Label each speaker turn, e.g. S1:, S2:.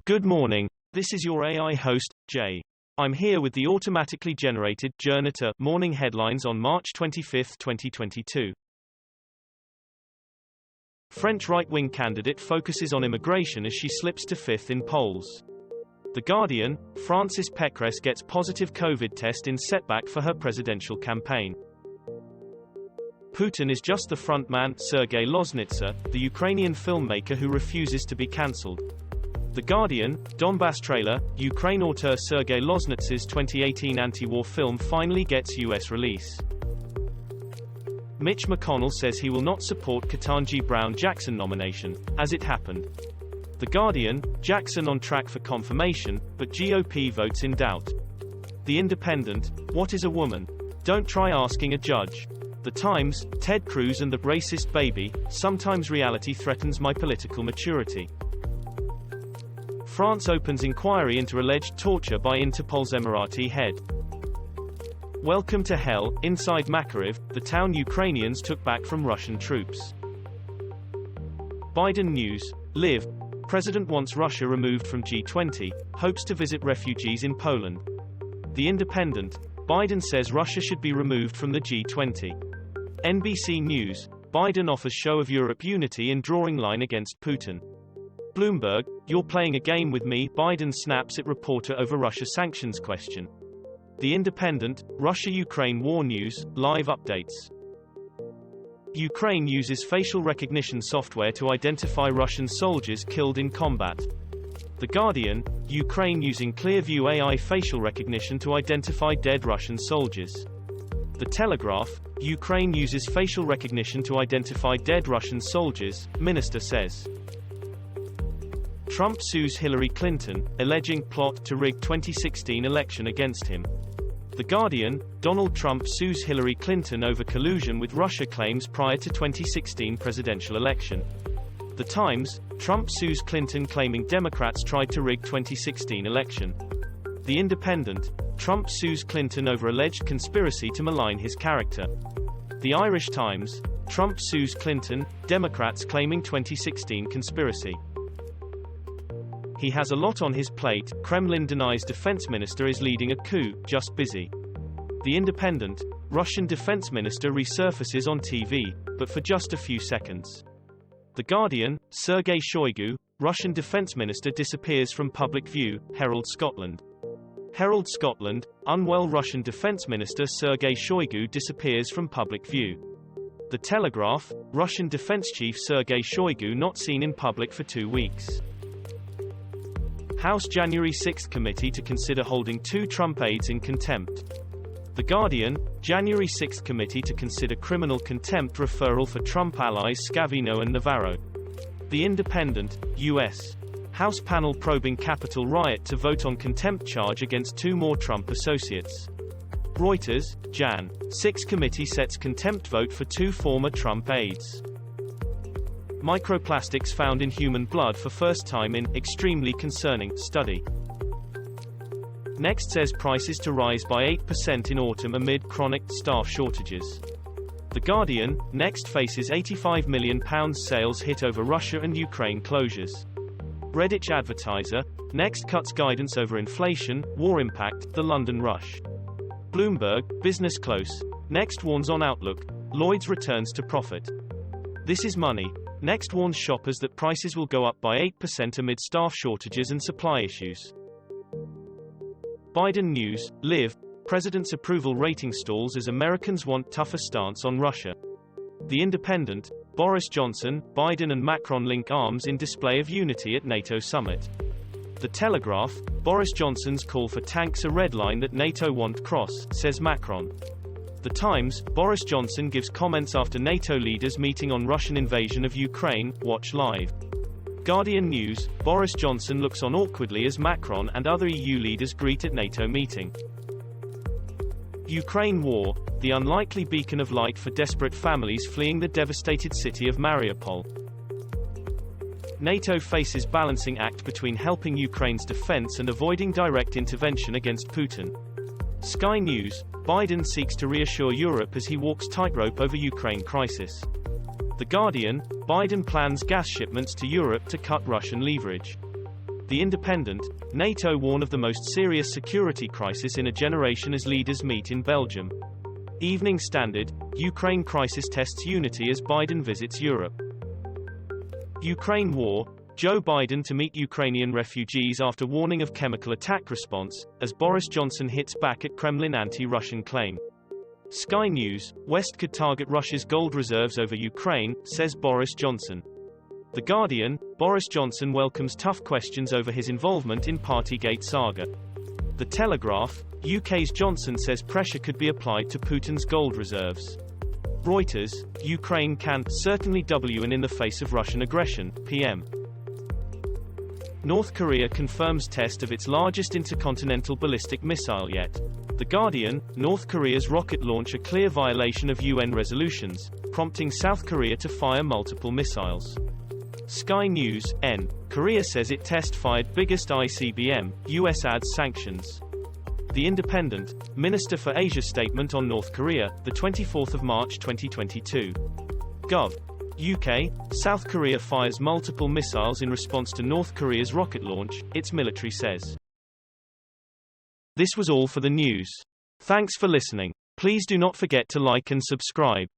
S1: Good morning. This is your AI host, Jay. I'm here with the automatically generated Journato morning headlines on March 25, 2022. French right-wing candidate focuses on immigration as she slips to fifth in polls. The Guardian, Francis Pécresse gets positive COVID test in setback for her presidential campaign. Putin is just the frontman, Sergei Loznitsa, the Ukrainian filmmaker who refuses to be cancelled. The Guardian, Donbass trailer, Ukraine auteur Sergei Loznitsa's 2018 anti-war film finally gets US release. Mitch McConnell says he will not support Ketanji Brown Jackson nomination, as it happened. The Guardian, Jackson on track for confirmation, but GOP votes in doubt. The Independent, what is a woman? Don't try asking a judge. The Times, Ted Cruz and the racist baby, sometimes reality threatens my political maturity. France opens inquiry into alleged torture by Interpol's Emirati head. Welcome to hell, inside Makariv, the town Ukrainians took back from Russian troops. Biden news, live. President wants Russia removed from G20, hopes to visit refugees in Poland. The Independent, Biden says Russia should be removed from the G20. NBC News, Biden offers show of Europe unity in drawing line against Putin. Bloomberg, you're playing a game with me, Biden snaps at reporter over Russia sanctions question. The Independent, Russia-Ukraine war news, live updates. Ukraine uses facial recognition software to identify Russian soldiers killed in combat. The Guardian, Ukraine using Clearview AI facial recognition to identify dead Russian soldiers. The Telegraph, Ukraine uses facial recognition to identify dead Russian soldiers, minister says. Trump sues Hillary Clinton, alleging plot to rig 2016 election against him. The Guardian, Donald Trump sues Hillary Clinton over collusion with Russia claims prior to 2016 presidential election. The Times, Trump sues Clinton claiming Democrats tried to rig 2016 election. The Independent, Trump sues Clinton over alleged conspiracy to malign his character. The Irish Times, Trump sues Clinton, Democrats claiming 2016 conspiracy. He has a lot on his plate, Kremlin denies defense minister is leading a coup, just busy. The Independent, Russian defense minister resurfaces on TV, but for just a few seconds. The Guardian, Sergei Shoigu, Russian defense minister disappears from public view, Herald Scotland. Herald Scotland, unwell Russian defense minister Sergei Shoigu disappears from public view. The Telegraph, Russian defense chief Sergei Shoigu not seen in public for 2 weeks. House January 6 committee to consider holding 2 Trump aides in contempt. The Guardian, January 6 committee to consider criminal contempt referral for Trump allies Scavino and Navarro. The Independent, U.S. House panel probing Capitol riot to vote on contempt charge against 2 more Trump associates. Reuters, Jan. 6 committee sets contempt vote for 2 former Trump aides. Microplastics found in human blood for first time in extremely concerning study. Next says prices to rise by 8% in autumn amid chronic staff shortages. The Guardian, Next faces £85 million sales hit over Russia and Ukraine closures. Redditch advertiser, Next cuts guidance over inflation, war impact, the London rush. Bloomberg, business close. Next warns on outlook. Lloyd's returns to profit. This is money. Next warns shoppers that prices will go up by 8% amid staff shortages and supply issues. Biden news, live. President's approval rating stalls as Americans want tougher stance on Russia. The Independent, Boris Johnson, Biden and Macron link arms in display of unity at NATO summit. The Telegraph, Boris Johnson's call for tanks a red line that NATO won't cross, says Macron. The Times, Boris Johnson gives comments after NATO leaders meeting on Russian invasion of Ukraine, watch live. Guardian news, Boris Johnson looks on awkwardly as Macron and other EU leaders greet at NATO meeting. Ukraine war, the unlikely beacon of light for desperate families fleeing the devastated city of Mariupol. NATO faces balancing act between helping Ukraine's defense and avoiding direct intervention against Putin. Sky News, Biden seeks to reassure Europe as he walks tightrope over Ukraine crisis. The Guardian, Biden plans gas shipments to Europe to cut Russian leverage. The Independent, NATO warn of the most serious security crisis in a generation as leaders meet in Belgium. Evening Standard, Ukraine crisis tests unity as Biden visits Europe. Ukraine war, Joe Biden to meet Ukrainian refugees after warning of chemical attack response, as Boris Johnson hits back at Kremlin anti-Russian claim. Sky News, West could target Russia's gold reserves over Ukraine, says Boris Johnson. The Guardian, Boris Johnson welcomes tough questions over his involvement in Partygate saga. The Telegraph, UK's Johnson says pressure could be applied to Putin's gold reserves. Reuters, Ukraine can certainly win in the face of Russian aggression, PM. North Korea confirms test of its largest intercontinental ballistic missile yet. The Guardian, North Korea's rocket launch a clear violation of UN resolutions, prompting South Korea to fire multiple missiles. Sky News, Korea says it test-fired biggest ICBM, US adds sanctions. The Independent, Minister for Asia statement on North Korea, the 24th of March 2022. Gov. UK, South Korea fires multiple missiles in response to North Korea's rocket launch, its military says. This was all for the news. Thanks for listening. Please do not forget to like and subscribe.